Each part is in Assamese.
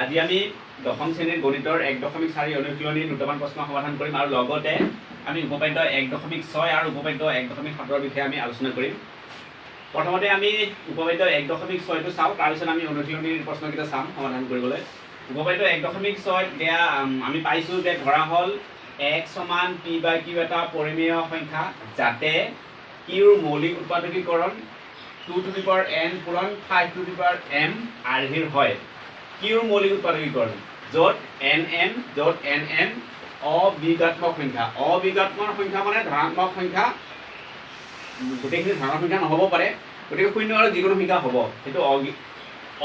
আজি আমি দশম শ্ৰেণীৰ গণিতৰ 1.4 অনুশীলনী দুটামান প্ৰশ্ন সমাধান কৰিম আৰু লগতে আমি উপপাদ্য 1.6 আৰু উপপাদ্য 1.7 বিষয়ে আমি আলোচনা কৰিম। প্ৰথমতে আমি উপপাদ্য 1.6 টো চাওঁ, তাৰ পিছত আমি অনুশীলনীৰ প্ৰশ্নকেইটা চাম সমাধান কৰিবলৈ। উপপাদ্য 1.6 দিয়া আমি পাইছো যে ধৰা হল x সমান p by q এটা পৰিমেয় সংখ্যা যাতে qৰ মৌলিক উৎপাদকীকৰণ 2 to the power n পূৰণ 5 to the power m আৰ্হিৰ হয়। qৰ মৌলিক উৎপাদকীকৰণ য'ত nm অবিঘাত্মক সংখ্যা। অবিঘাত্মক সংখ্যা মানে ধনাত্মক সংখ্যা, গোটেইখিনি ধনাত্মক সংখ্যা নহ'ব পাৰে, গতিকে শূন্য আৰু যিকোনো সংখ্যা হ'ব, সেইটো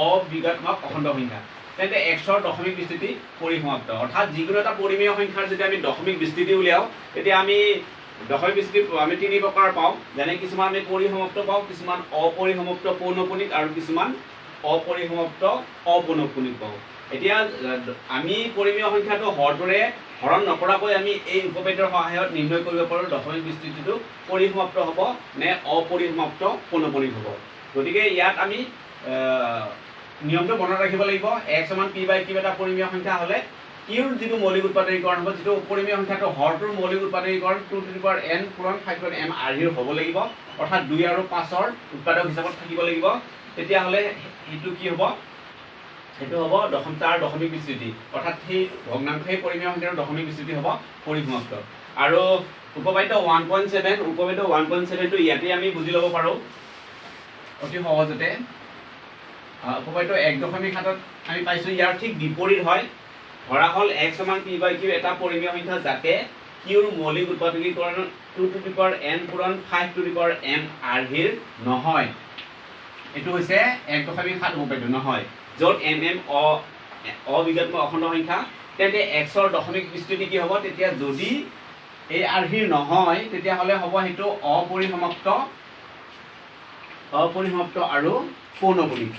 অবিঘাত্মক অখণ্ড সংখ্যা। তেন্তে xৰ দশমিক বিস্তৃতি পৰিসমাপ্ত, অৰ্থাৎ যিকোনো এটা পৰিমেয় সংখ্যাৰ যদি আমি দশমিক বিস্তৃতি উলিয়াও তেতিয়া আমি দশমিক বিস্তৃতি আমি তিনি প্ৰকাৰ পাওঁ, যেনে কিছুমান আমি পৰিসমাপ্ত পাওঁ, কিছুমান অপৰিসমাপ্ত পৌনঃপুনিক আৰু কিছুমান অপৰিসমাপ্ত অপৌনঃপুনিক পাওঁ। এতিয়া আমি পৰিমেয় সংখ্যাটো হৰটোৰে হৰণ নকৰাকৈ আমি এই উপপাদ্যৰ সহায়ত নিৰ্ণয় কৰিব পাৰোঁ দশমিক বিস্তৃতিটো পৰিসমাপ্ত হ'ব নে অপৰিসমাপ্ত পৌনঃপুনিক হ'ব। গতিকে ইয়াত আমি নিয়মটো মনত ৰাখিব লাগিব। x সমান p by q এটা পৰিমেয় সংখ্যা হ'লে qৰ যিটো মৌলিক উৎপাদকীকৰণ হ'ব, যিটো পৰিমেয় সংখ্যাটো হৰটোৰ মৌলিক উৎপাদকীকৰণ 2 to the power n পূৰণ 5 to the m আৰ্হিৰ হ'ব লাগিব, অৰ্থাৎ 2 আৰু 5ৰ উৎপাদক হিচাপত থাকিব লাগিব। তেতিয়াহ'লে সেইটো কি হ'ব, সেইটো হ'ব তাৰ দশমিক বিস্তৃতি, অৰ্থাৎ সেই ভগ্নাংশ সেই পৰিমেয় সংখ্যাৰ দশমিক বিস্তৃতি হ'ব পৰিসমাপ্ত। আৰু উপপাদ্য 1.7 টো ইয়াতে আমি বুজি ল'ব পাৰোঁ অতি সহজতে। উপপাদ্য 1.7 আমি পাইছোঁ ইয়াৰ ঠিক বিপৰীত হয়। ধৰা হ'ল x সমান p by q এটা পৰিমেয় সংখ্যা যাতে qৰ মৌলিক উৎপাদকীকৰণ 2 to the power n পূৰণ 5 to the power m আৰ্হিৰ নহয়। এইটো হৈছে 1.7 উপপাদ্য নহয়, য'ত mm অবিঘাত্মক অখণ্ড সংখ্যা। তেন্তে xৰ দশমিক বিস্তৃতি কি হ'ব, তেতিয়া যদি এই আৰ্হিৰ নহয় তেতিয়াহ'লে হ'ব সেইটো অপৰিসমাপ্ত আৰু পৌনঃপুনিক।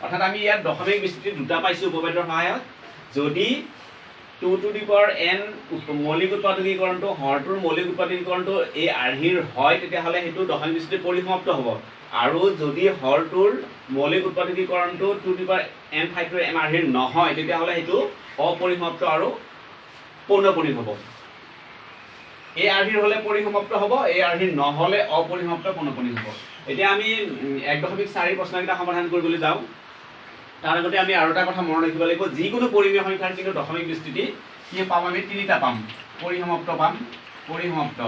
অৰ্থাৎ আমি ইয়াত দশমিক বিস্তৃতি দুটা পাইছোঁ উপপাদ্যৰ সহায়ত। যদি 2 to the power n মৌলিক উৎপাদকীকৰণটো হৰটোৰ মৌলিক উৎপাদকীকৰণটো এই আৰ্হিৰ হয় তেতিয়াহ'লে সেইটো দশমিক বিস্তৃতি পৰিসমাপ্ত হ'ব, আৰু যদি হৰটোৰ মৌলিক উৎপাদকীকৰণটো 2 to the power n 5 to m আৰ্হিৰ নহয় তেতিয়াহ'লে সেইটো অপৰিসমাপ্ত আৰু পৌনঃপুনিক হ'ব। এই আৰ্হিৰ হ'লে পৰিসমাপ্ত হ'ব, এই আৰ্হিৰ নহ'লে অপৰিসমাপ্ত পৌনঃপুনিক হ'ব। এতিয়া আমি 1.4 প্ৰশ্নকেইটা সমাধান কৰিবলৈ যাওঁ। তাৰ আগতে আমি আৰু এটা কথা মনত ৰাখিব লাগিব, যিকোনো পৰিমেয় সংখ্যাৰ কিন্তু দশমিক বিস্তৃতি কি পাম, আমি তিনিটা পাম। পৰিসমাপ্ত পাম, পৰিসমাপ্ত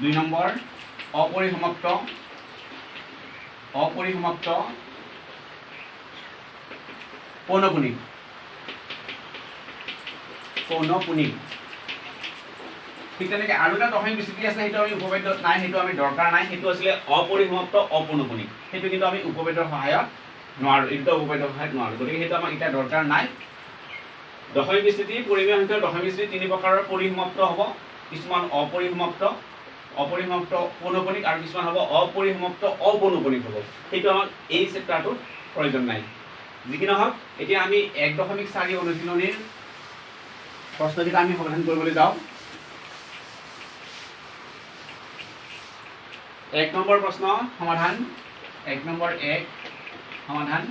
2 নম্বৰ, অপৰিসমাপ্ত পৌনঃপুনিক। ঠিক তেনেকৈ আৰু এটা দশমিক বিস্তৃতি আছে, সেইটো আমি উপপাদ্যত নাই, সেইটো আমি দৰকাৰ নাই, সেইটো আছিলে অপৰিসমাপ্ত অপৌনঃপুনিক। সেইটো কিন্তু আমি উপপাদ্যৰ সহায়ত নোৱাৰোঁ, এই দুটা উপপাদ্যৰ সহায়ত নোৱাৰোঁ, গতিকে সেইটো আমাক এতিয়া দৰকাৰ নাই। দশমিক বিস্তৃতি পৰিমেয় সংখ্যাৰ দশমিক বিস্তৃতি তিনি প্ৰকাৰৰ পৰিসমাপ্ত হ'ব, কিছুমান অপৰিসমাপ্ত পৌনঃপুনিক আৰু কিছুমান হ'ব অপৰিসমাপ্ত অপৌনঃপুনিক হ'ব। সেইটো আমাক এই চেপ্টাৰটোত প্ৰয়োজন নাই। যি কি নহওক, এতিয়া আমি 1.4 অনুশীলনীৰ প্ৰশ্নকেইটা আমি সমাধান কৰিবলৈ যাওঁ। 1 নম্বৰ প্ৰশ্ন সমাধান, 1 নম্বৰ সমাধান।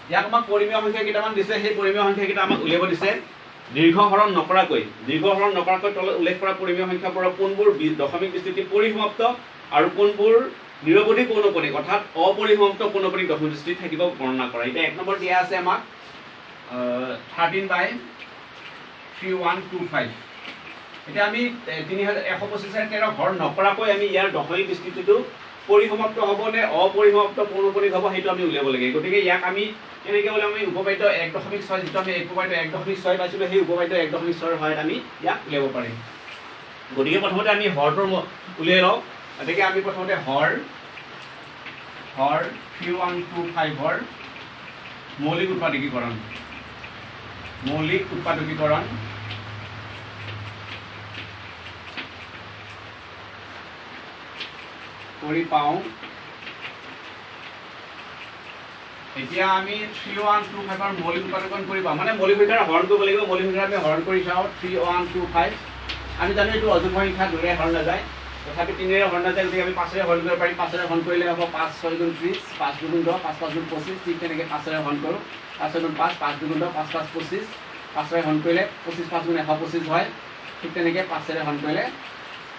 ইয়াক আমাক পৰিমেয় সংখ্যা কেইটামান দিছে, সেই পৰিমেয় সংখ্যা কেইটা আমাক উলিয়াব দিছে। দীৰ্ঘ হৰণ নকৰাকৈ তলত উল্লেখ কৰা পৰিমেয় সংখ্যাবোৰৰ কোনবোৰ দশমিক বিস্তৃতি পৰিসমাপ্ত আৰু কোনবোৰ নিৰৱধি পৌনঃপুনিক, অৰ্থাৎ অপৰিসমাপ্ত পৌনঃপুনিক দশমিক বিস্তৃতি থাকিব বৰ্ণনা কৰা। এতিয়া 1 নম্বৰ দিয়া আছে আমাক 13/3125। এতিয়া আমি 3125 হৰণ নকৰাকৈ আমি ইয়াৰ দশমিক বিস্তৃতিটো পৰিসমাপ্ত হ'ব নে অপৰিসমাপ্ত পৌনঃপুনিক হ'ব সেইটো আমি উলিয়াব লাগে। গতিকে ইয়াক আমি কেনেকৈ উলিয়াম, আমি উপপাদ্য 1.6 যিটো আমি উপপাদ্য 1.6 পাইছিলোঁ সেই উপপাদ্য 1.6ৰ সহায়ত আমি ইয়াক উলিয়াব পাৰিম। গতিকে প্ৰথমতে আমি হৰটোৰ উলিয়াই লওঁ। গতিকে আমি প্ৰথমতে হৰ 3125ৰ মৌলিক উৎপাদকীকৰণ কৰি পাওঁ। এতিয়া আমি 3125ৰ মৌলিক উৎপাদকীকৰণ কৰি পাওঁ, মানে মৌলিক সংখ্যাৰ হৰণ কৰিব লাগিব। মৌলিক সংখ্যা আমি হৰণ কৰি চাওঁ 3125 আমি জানো এইটো অযুগ্ম সংখ্যা 2ৰে হৰণ নাযায় তথাপি 3ৰে হৰণ নাযায় গতিকে আমি 5ৰে হৰণ কৰিব পাৰিম 5ৰে হৰণ কৰিলে হ'ব 5 6 গুণ 30 5 দুগুণ 10 5 5 গুণ 25 ঠিক তেনেকৈ 5ৰে হৰণ কৰোঁ 5 6 গুণ 5 5 দুগুণ 10 5 5 25 5ৰে হৰণ কৰিলে 25 5 গুণ 125 হয় ঠিক তেনেকৈ 5ৰে হৰণ কৰিলে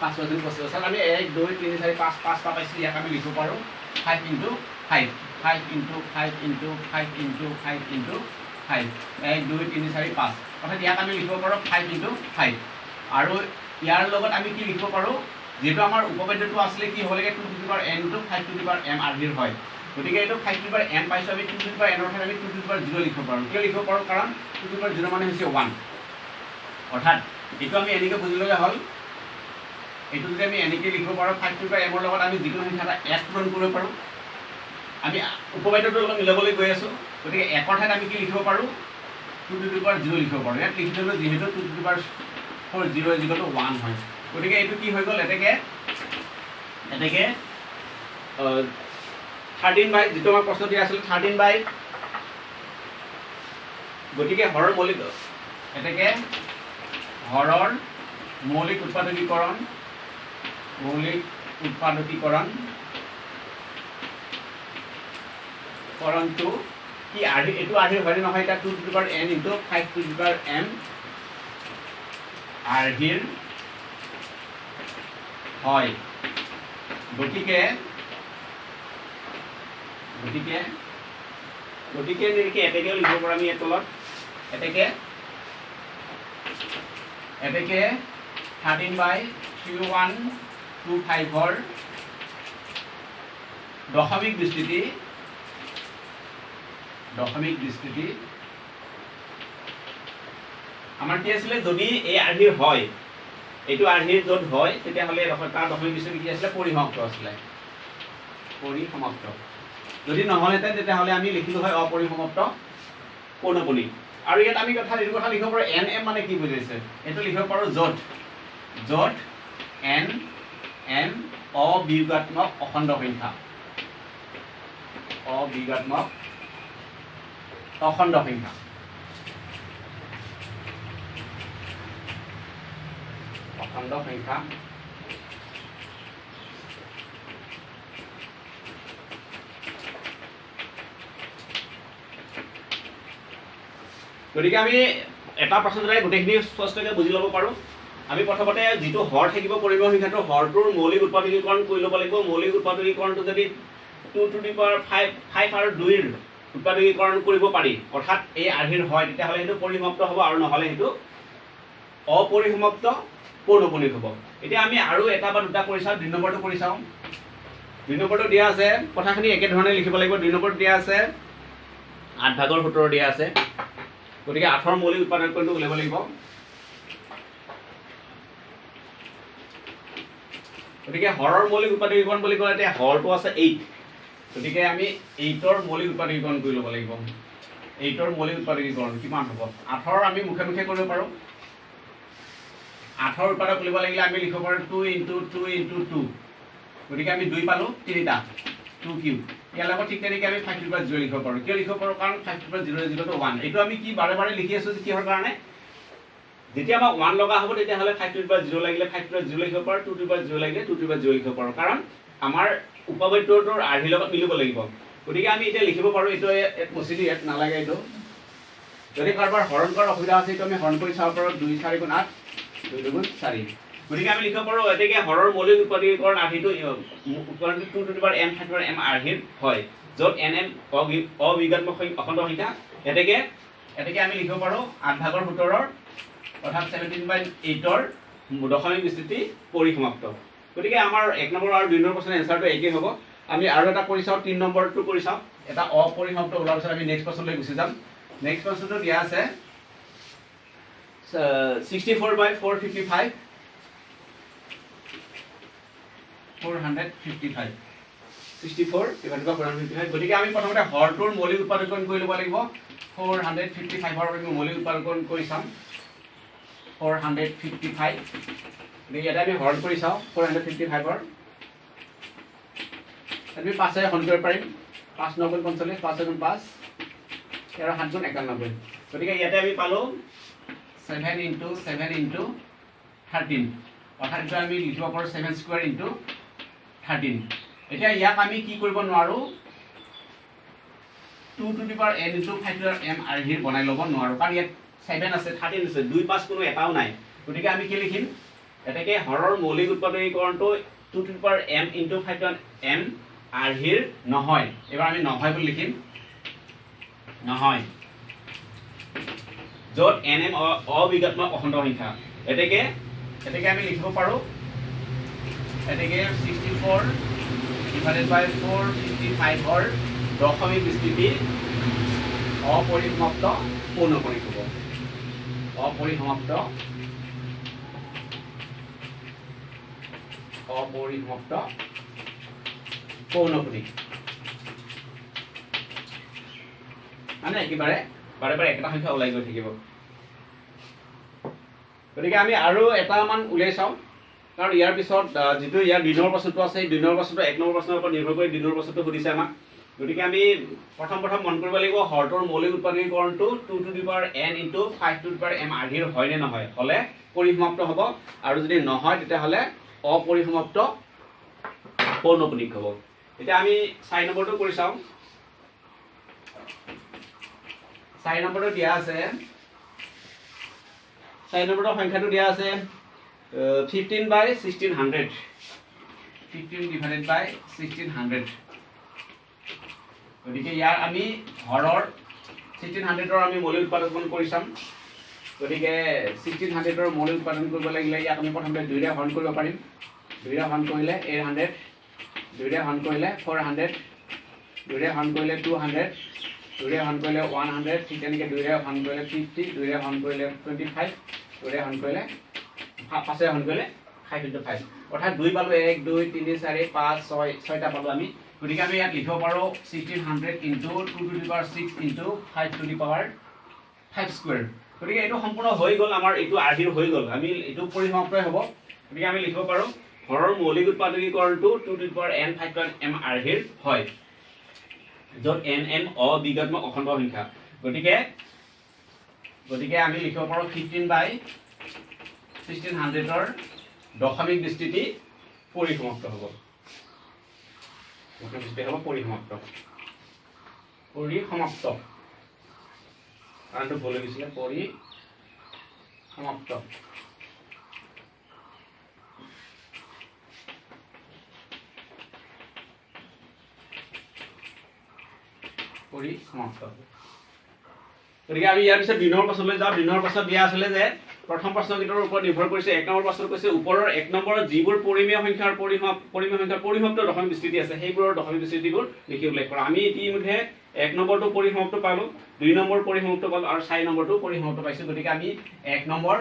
5 5 গুণ 25 অৰ্থাৎ আমি 1 2 3 4 5 5 টা পাইছোঁ ইয়াক আমি লিখিব পাৰোঁ 5 × 5 5 × 5 × 5 × 5 × 5 1 2 3 4 5 অৰ্থাৎ ইয়াক আমি লিখিব পাৰোঁ 5 × 5 আৰু ইয়াৰ লগত আমি কি লিখিব পাৰোঁ যেটো আমাৰ উপপাদ্যটো আছিল কি হ'ব লাগে 2 to the power n * 5 to the power m আৰ্হিৰ হয় গতিকে এইটো 5 টু দি পাৱাৰ m পাইছোঁ আমি 2 টু দি পাৱাৰ n অৰ্থাৎ আমি 2 টু দি পাৱাৰ 0 লিখিব পাৰোঁ কিয় লিখিব পাৰোঁ কাৰণ 2 টু দি পাৱাৰ 0 মানে হৈছে 1 অৰ্থাৎ এইটো আমি এনেকৈ বুজি ল'লে হ'ল এইটো যদি আমি এনেকৈ লিখিব পাৰোঁ 5 টু দি পাৱাৰ m ৰ লগত আমি যিকোনো সংখ্যা এটা s পূৰণ কৰিব পাৰোঁ আমি উপপাদ্যটোৰ লগত মিলাবলৈ গৈ আছোঁ গতিকে 1 ৰ ঠাইত আমি কি লিখিব পাৰোঁ 2 টু দি পাৱাৰ 0 লিখিব পাৰোঁ ইয়াত লিখি দিলোঁ যিহেতু 2 টু দি পাৱাৰ 0 = 1 হয় গতিকে এইটো কি হৈ গ'ল এতেকে 13 বাই যেটো আমাৰ প্ৰশ্ন দিয়া আছিল 13 বাই গতিকে হৰৰ মৌলিক এতেকে হৰৰ মৌলিক উৎপাদকীকৰণ কৰণটো কি আৰ্হি এইটো আৰ্হিৰ হয় নহয় এটা 2 to the power n * 5 to the power m আৰ্হিৰ হয় গতিকে নিৰিখে এতেকে লিখিব পাৰোঁ আমি এই তলত এতেকে 13/3125 দশমিক বিস্তৃতি আমাৰ কি আছিলে যদি এই আৰ্হিৰ হয় এইটো আৰ্হিৰ য'ত হয় তেতিয়াহ'লে তাৰ দশমিক বিস্তৃতি কি আছিলে পৰিসমাপ্ত আছিলে পৰিসমাপ্ত যদি নহ'লেহেঁতেন তেতিয়াহ'লে আমি লিখিলোঁ হয় অপৰিসমাপ্ত পৌনঃপুনিক আৰু ইয়াত আমি এইটো কথা লিখিব পাৰোঁ n m মানে কি বুজাইছে এইটো লিখিব পাৰোঁ য'ত n m অবিয়োগাত্মক অখণ্ড সংখ্যা গতিকে আমি এটা প্ৰশ্নতে গোটেইখিনি স্পষ্টকৈ বুজি ল'ব পাৰোঁ আমি প্ৰথমতে যিটো হৰ থাকিব পৰিব সংখ্যাটো হৰটোৰ মৌলিক উৎপাদকীকৰণ কৰি ল'ব লাগিব মৌলিক উৎপাদকীকৰণটো যদি 2 টু দি পাৱাৰ 5 আৰু 2 ৰ উৎপাদকীকৰণ কৰিব পাৰি অৰ্থাৎ এই আৰ্হিৰ হয় তেতিয়াহ'লে সেইটো পৰিসমাপ্ত হ'ব আৰু নহ'লে সেইটো অপৰিসমাপ্ত পৌনঃপুনিক হ'ব এতিয়া আমি আৰু এটা বা দুটা কৰি চাওঁ 2 নম্বৰটো কৰি চাওঁ 2 নম্বৰটো দিয়া আছে কথাখিনি একেধৰণে লিখিব লাগিব 2 নম্বৰত দিয়া আছে 8/17 দিয়া আছে গতিকে 8 ৰ মৌলিক উৎপাদকীকৰণটো উলিয়াব লাগিব গতিকে হৰৰ মৌলিক উৎপাদকীকৰণ বুলি ক'লে এতিয়া হৰটো আছে 8 গতিকে আমি 8 ৰ মৌলিক উৎপাদকীকৰণ কৰি ল'ব লাগিব 8 ৰ মৌলিক উৎপাদকীকৰণ কিমান হ'ব 8 ৰ আমি মুখে মুখে কৰিব পাৰোঁ 8 ৰ উৎপাদক কৰিব লাগিলে আমি লিখিব পাৰোঁ 2 * 2 * 2 গতিকে আমি 2 পালোঁ 3টা 2 কিউব ইয়াৰ লগত ঠিক তেনেকৈ আমি 5 টু দি পাৱাৰ 0 লিখিব পাৰোঁ কিয় লিখিব পাৰোঁ কাৰণ 5 টু দি পাৱাৰ 0 = 1 এইটো আমি কি বাৰে বাৰে লিখি আছোঁ কিহৰ কাৰণে যেতিয়া আমাক 1 লগা হ'ব তেতিয়াহ'লে 5 টু দি পাৱাৰ 0 লাগিলে 5 টু দি পাৱাৰ 0 লিখিব পাৰোঁ 2 টু দি পাৱাৰ 0 লাগিলে 2 টু দি পাৱাৰ 0 লিখিব পাৰোঁ কাৰণ আমাৰ উপপাদ্যটোৰ আৰ্হিৰ লগত মিলিব লাগিব গতিকে আমি এতিয়া লিখিব পাৰোঁ এইটো মচি দি ইয়াত নালাগে এইটো যদি কাৰোবাৰ হৰণ কৰাৰ অসুবিধা আছে এইটো আমি হৰণ কৰি চাব পাৰোঁ 2 * 4 * 8 2 * 2 = 4 গতিকে আমি লিখিব পাৰোঁ এতেকে হৰৰ মৌলিক উৎপাদকীকৰণ আৰ্হিটো উৎপাদনটো 2 to the power m 5 to the power m আৰ্হিৰ হয় য'ত n m অবিয়োগাত্মক অখণ্ড সংখ্যা এতেকে আমি লিখিব পাৰোঁ 8/17 অৰ্থাৎ 17/8 দশমিক বিস্তৃতি পৰিসমাপ্ত গতিকে আমাৰ 1 নম্বৰ আৰু 2 নম্বৰ প্ৰশ্নৰ এনসাৰটো একেই হ'ব আমি আৰু এটা কৰি চাওঁ 3 নম্বৰটো কৰি চাওঁ এটা অপৰিসমাপ্ত ওলোৱাৰ পিছত আমি নেক্সট প্ৰশ্নলৈ গুচি যাম নেক্সট প্ৰশ্নটো দিয়া আছে 64/455 455 64/455 গতিকে আমি প্ৰথমতে হৰটোৰ মৌলিক উৎপাদকীকৰণ কৰি ল'ব লাগিব 455 ৰ আমি মৌলিক উৎপাদকীকৰণ কৰি চাম 455 গতিকে ইয়াতে আমি হৰণ কৰি চাওঁ 455 ৰ আমি 5 ৰে হৰণ কৰিব পাৰিম 5 × 9 = 45 5 × 5 আৰু 7 × 91 গতিকে ইয়াতে আমি পালোঁ 7 × 7 × 13 অৰ্থাৎ এটা আমি লিখিব পাৰো 7 স্কয়াৰ ইনটু 13 এতিয়া ইয়াক আমি কি কৰিব নোৱাৰো 2 to the power n into 5 to the power m আৰহিৰ বনাই ল'ব নোৱাৰো কাৰণ ইয়াত 7 আছে 13 আছে 2 5 কোনো এটাও নাই গতিকে আমি কি লিখিম এটাকে হৰৰ মৌলিক উৎপাদকীকৰণটো 2 to the power m into 5 to the power m আৰহিৰ নহয় এবাৰ আমি নহয় বুলি লিখিম নহয় য'ত nm অবিঘাত্মক অখণ্ড সংখ্যা এটাকে আমি লিখিব পাৰো এটাকে 64 divided by 455 হৰ দশমিক বিস্তৃতি অপৰিসমাপ্ত পৌনঃপুনিক হ'ব অপৰিসমাপ্ত পৌনঃপুনিক মানে একেবাৰে বাৰে বাৰে একটা সংখ্যা ওলাই গৈ থাকিব গতিকে আমি আৰু এটা মান উলাই চাও কাৰণ ইয়াৰ পিছত যেটো ইয়াৰ দিনৰ প্ৰশ্নটো আছে এই দিনৰ প্ৰশ্নটো এক নম্বৰ প্ৰশ্নৰ ওপৰত নিৰ্ভৰ কৰি দিনৰ প্ৰশ্নটো সুধিছে আমাক গতিকে আমি প্ৰথম মন কৰিব লাগিব হৰটোৰ মৌলিক উৎপাদকীকৰণটো 2 to the power n into 5 to the power m আৰহিৰ হয় নে নহয় হলে পৰিসমাপ্ত হ'ব আৰু যদি নহয় তেতিয়া হলে অপৰিসমাপ্ত পৌনঃপুনিক হ'ব এতিয়া আমি 4 নম্বৰটো কৰি চাও 4 নম্বৰটো দিয়া আছে 4 নম্বৰৰ সংখ্যাটো দিয়া আছে 15 by 1600 15 divided by 1600 গতিকে ইয়াৰ আমি হৰৰ 1600 ৰ আমি মৌলিক উৎপাদন কৰি চাম গতিকে 1600 ৰ মৌলিক উৎপাদন কৰিব লাগিলে ইয়াক আমি প্ৰথমতে 2 ৰে হৰণ কৰিব পাৰিম 2 ৰে হৰণ কৰিলে 800 2 ৰে হৰণ কৰিলে 400 2 ৰে হৰণ কৰিলে 200 2 ৰে হৰণ কৰিলে 100 ঠিক তেনেকৈ 2 ৰে হৰণ কৰিলে 50 2 ৰে হৰণ কৰিলে 25 2 ৰে হৰণ কৰিলে 5 ৰে হৰণ কৰিলে 5 into 5 অৰ্থাৎ 2 পালো 1 2 3 4 5 6 6টা পালো আমি গতিকে আমি ইয়াত লিখিব পাৰো 1600 into 2 to the power 6 into 5 to the power 5 square গতিকে এটো সম্পূৰ্ণ হৈ গল আমাৰ এটো আৰহিৰ হৈ গল আমি এটো পৰিসমাপ্তই হ'ব গতিকে আমি লিখিব পাৰো হৰৰ মৌলিক উৎপাদকীকৰণটো 2 to the power n 5 to m আৰহিৰ হয় য'ত nm অবিঘাত্মক অখণ্ড সংখ্যা গতিকে আমি লিখিব পাৰো 15 by 1600 ৰ দশমিক বিস্তৃতি পৰিসমাপ্ত হ'ব পৰিসমাপ্ত কাৰণটো ভুল হৈ গৈছিলে পৰিসমাপ্ত গতিকে আমি ইয়াৰ পিছত দিনৰ পাছলৈ যাওঁ দিনৰ পাছত দিয়া আছিলে যে প্ৰথম প্ৰশ্নকেইটাৰ ওপৰত নিৰ্ভৰ কৰিছে এক নম্বৰ প্ৰশ্ন কৈছে ওপৰৰ এক নম্বৰত যিবোৰ পৰিমেয় সংখ্যাৰ পৰিসমাপ্ত দশমিক বিস্তৃতি আছে সেইবোৰৰ দশমিক বিস্তৃতিবোৰ লিখি উল্লেখ কৰা আমি ইতিমধ্যে এক নম্বৰটো পৰিসমাপ্ত পালো দুই নম্বৰ পৰিসমাপ্ত পালো আৰু 4 নম্বৰটো পৰিসমাপ্ত পাইছো গতিকে আমি এক নম্বৰ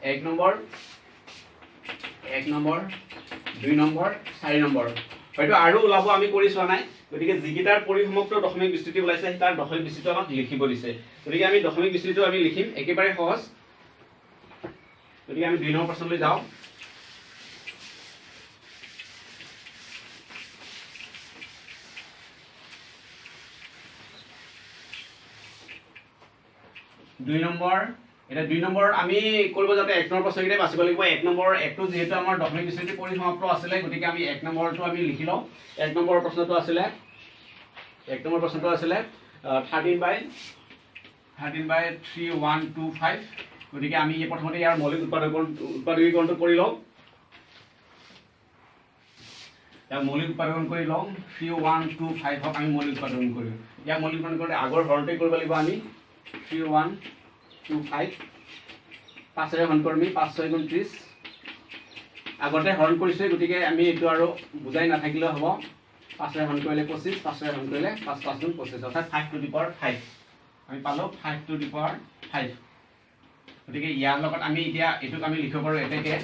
2 নম্বৰ 4 নম্বৰ হয়তো আৰু ওলাব আমি কৰি চোৱা নাই গতিকে যিকিটাৰ পৰিসমাপ্ত দশমিক বিস্তৃতি ওলাইছে তাৰ দশমিক বিস্তৃতি আমাক লিখিব দিছে গতিকে আমি দশমিক বিস্তৃতিটো আমি লিখিম একেবাৰে সহজ গতিকে আমি 2 নম্বৰ প্ৰশ্নলৈ যাওঁ এটা 2 নম্বৰ আমি কৰিব যাতে 1 নম্বৰ প্ৰশ্নকেইটা বাছিব লাগিব 1 নম্বৰ একটো যেহেতু আমাৰ দশমিক বিস্তৃতি পৰিসমাপ্ত আছিল গতিকে আমি 1 নম্বৰটো আমি লিখি লওঁ 1 নম্বৰ প্ৰশ্নটো আছিলে 13 by 3125 গতিকে আমি এই প্ৰথমতে ইয়াৰ মৌলিক উৎপাদকীকৰণটো কৰি লওঁ ইয়াৰ মৌলিক উৎপাদন কৰি লওঁ 3125 হক আমি মৌলিক উৎপাদন কৰিম ইয়াৰ মৌলিক উৎপাদন কৰি আগৰ হৰণটো কৰিব লাগিব আমি 3125 5 ৰে হৰণ কৰিম 5 6 গুণ 30 আগতে হৰণ কৰিছে গতিকে আমি এটো আৰু বুজাই নাথাকিলে হ'ব 5 ৰে হৰণ কৰিলে 25 5 ৰে হৰণ কৰিলে 5 5 গুণ 25 অৰ্থাৎ 5 to the power 5 আমি পালো 5 to the power 5 গতিকে ইয়াৰ লগত আমি এতিয়া এটোক আমি লিখিব পাৰো এটাকে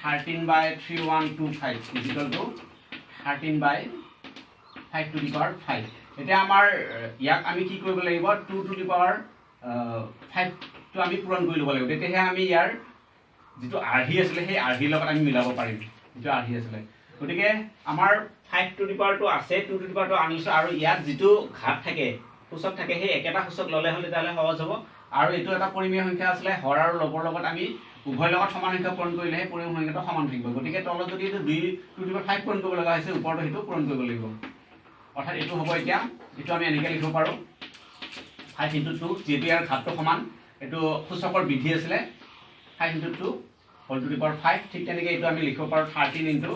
13 by 3125 13 by 5 to the power 5 এটা আমাৰ ইয়াক আমি কি কৰিব লাগিব 2 to the power 5 টো আমি পূৰণ কৰি ল'ব লাগিব তেতিয়াহে আমি ইয়াৰ যেটো আৰহি আছিল সেই আৰহিৰ লগত আমি মিলাব পাৰিম যেটো আৰহি আছিল গতিকে আমাৰ 5 to the power টো আছে 2 to the power টো আনিছো আৰু ইয়াত যেটো ঘাত থাকে সূচক থাকে সেই একেটা সূচক ল'লে হ'লে তেতিয়াহ'লে সহজ হ'ব আৰু এইটো এটা পৰিমেয় সংখ্যা আছিলে হৰ আৰু লগৰ লগত আমি উভয় লগত সমান সংখ্যা পূৰণ কৰিলেহে পৰিমেয় সংখ্যাটো সমান থাকিব গতিকে তলত যদি এইটো 2^5 পূৰণ কৰিব লগা হৈছে ওপৰটো সেইটো পূৰণ কৰিব লাগিব অৰ্থাৎ এইটো হ'ব এতিয়া এইটো আমি এনেকৈ লিখিব পাৰোঁ 5 × 2 যেহেতু ইয়াৰ ঘাতটো সমান এইটো সূচকৰ বৃদ্ধি আছিলে 5 × 2 হোল টু দি পাৱাৰ 5 ঠিক তেনেকৈ এইটো আমি লিখিব পাৰোঁ 13 × 2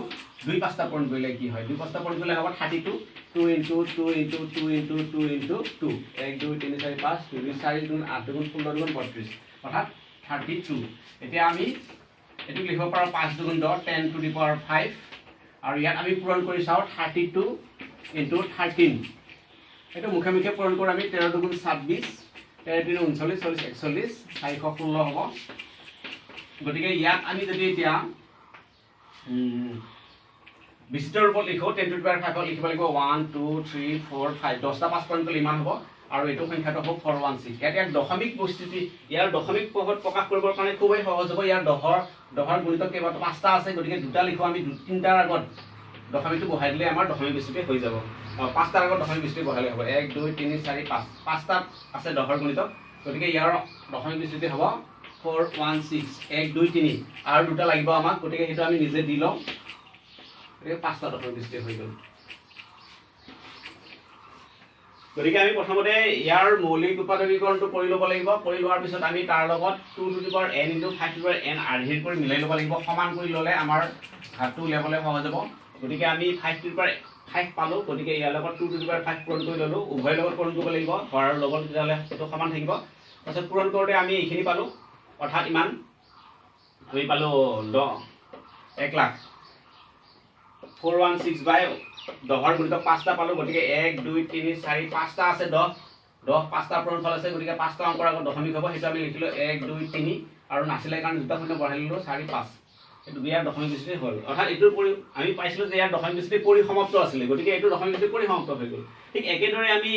5টা পূৰণ কৰিলে কি হয় 2 5টা পূৰণ কৰিলে হ'ব 32 2 × 2 × 2 × 2 × 2 × 2 1 2 3 4 5 2 4 গুণ 8 গুণ 16 গুণ 32 অৰ্থাৎ 32 এতিয়া আমি এইটো লিখিব পাৰোঁ 5 2 10 10 টু দি পাৱাৰ 5 আৰু ইয়াত আমি পূৰণ কৰি চাওঁ 32 × 13 এইটো মুখে মুখে পূৰণ কৰোঁ আমি 13 2 26 13 3 39 40 41 416 হ'ব গতিকে ইয়াত আমি যদি এতিয়া বিচিত্ৰ ৰূপত লিখো 10 টু দি পাৱাৰ 5 লিখিব লাগিব 1 2 3 4 5 10টা 5 পূৰণ কৰিলে ইমান হ'ব আৰু এইটো সংখ্যাটো হ'ব 416 ইয়াত দশমিক বস্তুটি ইয়াৰ দশমিক পদত প্ৰকাশ কৰিবৰ কাৰণে খুবেই সহজ হ'ব ইয়াৰ দহৰ গুণিতক কেইবাটা 5টা আছে গতিকে দুটা লিখো আমি 3টাৰ আগত দশমিকটো বহাই দিলে আমাৰ দশমিক বস্তুটি হৈ যাব 5টাৰ আগত দশমিক বস্তুটি বহালে হ'ব 1 2 3 4 5 5টা আছে দহৰ গুণিতক গতিকে ইয়াৰ দশমিক বস্তুটি হ'ব 416 1 2 3 আৰু দুটা লাগিব আমাক গতিকে সেইটো আমি নিজে দি লওঁ এই 5টা দশমিক বস্তুটি হৈ গ'ল গতিকে আমি প্ৰথমতে ইয়াৰ মৌলিক উৎপাদকীকৰণটো কৰি ল'ব লাগিব কৰি লোৱাৰ পিছত আমি তাৰ লগত 2 to the power n × 5 to the power n আৰ্ধেৰ কৰি মিলাই ল'ব লাগিব সমান কৰি ল'লে আমাৰ ঘাতটো উলিয়াবলৈ সহজ হ'ব গতিকে আমি 5 টু দি পাৱাৰ 5 পালোঁ গতিকে ইয়াৰ লগত 2 টু দি পাৱাৰ 5 পূৰণ কৰি ল'লোঁ উভয়ৰ লগত পূৰণ কৰিব লাগিব হৰৰ লগত তেতিয়াহ'লে সেইটো সমান থাকিব তাৰপিছত পূৰণ কৰোঁতে আমি এইখিনি পালোঁ অৰ্থাৎ ইমান আমি পালোঁ 1 লাখ 416 বাই দহৰ গুণিতক 5টা পালোঁ গতিকে 1 2 3 4 5টা আছে 10 5টা পূৰণফল আছে গতিকে 5টা অংকৰ আগত দশমিক হ'ব সেইটো আমি লিখিলোঁ 1 2 3 আৰু নাছিলে কাৰণে দুটা শূন্য বঢ়াই দিলোঁ 4 5 এইটো ইয়াৰ দশমিক বৃষ্টি হ'ল অৰ্থাৎ এইটোৰ আমি পাইছিলোঁ যে ইয়াৰ দশমিক বৃষ্টি পৰিসমাপ্ত আছিলে গতিকে এইটো দশমিক বৃষ্টি পৰিসমাপ্ত হৈ গ'ল ঠিক একেদৰে আমি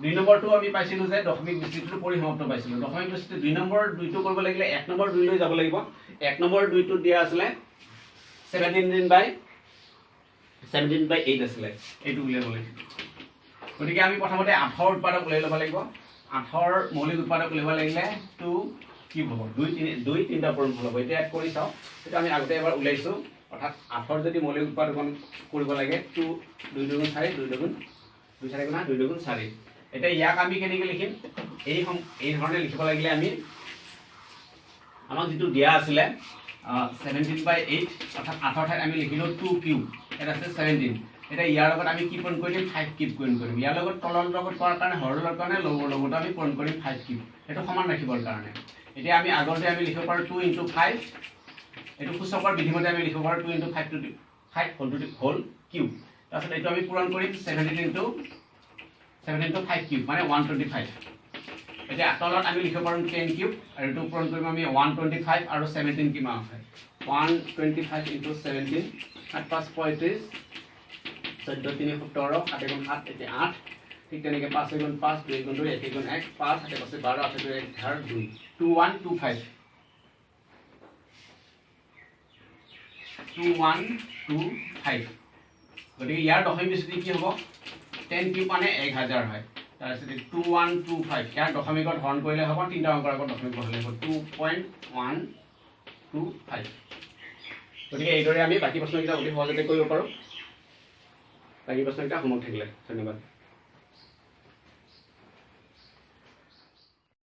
2 নম্বৰটো আমি পাইছিলোঁ যে দশমিক বৃষ্টিটো পৰিসমাপ্ত পাইছিলোঁ দশমিক বৃষ্টি 2 নম্বৰ 2টো কৰিব লাগিলে 1 নম্বৰ 2 লৈ যাব লাগিব 1 নম্বৰ 2টো দিয়া আছিলে 17/8 আছিলে এইটো উলিয়াব লাগিব গতিকে আমি প্ৰথমতে 8ৰ উৎপাদক উলিয়াই ল'ব লাগিব 8ৰ মৌলিক উৎপাদক উলিয়াব লাগিলে 2 কিউব হ'ব 2 3টা পূৰণফল হ'ব এতিয়া কৰি চাওঁ সেইটো আমি আগতে এবাৰ উলিয়াইছোঁ অৰ্থাৎ 8ৰ যদি মৌলিক উৎপাদকন কৰিব লাগে 2 2 2 4 2 2 2 4 গুণা 2 2 4 এতিয়া ইয়াক আমি কেনেকৈ লিখিম এই ধৰণে লিখিব লাগিলে আমি আমাক যিটো দিয়া আছিলে 17/8 অৰ্থাৎ 8ৰ ঠাইত আমি লিখিলোঁ 2 কিউব এটা আছে 17 এটা ইয়াৰ লগত আমি কি পূৰণ কৰিম 5 কিউব পূৰণ কৰিম ইয়াৰ লগত তলৰ লগত কৰাৰ কাৰণে হৰৰ কাৰণে লগৰ লগতো আমি পূৰণ কৰিম 5 কিউব এইটো সমান ৰাখিবৰ কাৰণে এতিয়া আমি আগতে আমি লিখিব পাৰোঁ 2 × 5 এইটো সূচকৰ বিধিমতে আমি লিখিব পাৰোঁ 2 × 5 টু দি 5 হোল কিউব তাৰপিছত এইটো আমি পূৰণ কৰিম 17 × 5 কিউব মানে 125 এতিয়া তলত আমি লিখিব পাৰোঁ 10 কিউব আৰু এইটো পূৰণ কৰিম আমি 125 আৰু 17 কিমান আছে 125 × 17 7 5 35 14 3 17 7 গুণ 7 এতিয়া 8 ঠিক তেনেকৈ 5 গুণ 5 2 গুণ 2 1 গুণ 1 5 7 5 12 8 2 1 2 2125 2125 গতিকে ইয়াৰ দশমিক বৃষ্টি কি হ'ব 10 কিউব মানে 1000 হয় তাৰপিছত 2125 ইয়াৰ দশমিকত হৰণ কৰিলে হ'ব 3টা অংকৰ আগত দশমিক বহালে হ'ব 2.125 গতিকে এইদৰে আমি বাকী প্ৰশ্নকেইটা অতি সহজতে কৰিব পাৰোঁ বাকী প্ৰশ্নকেইটা হোমৱৰ্ক থাকিলে ধন্যবাদ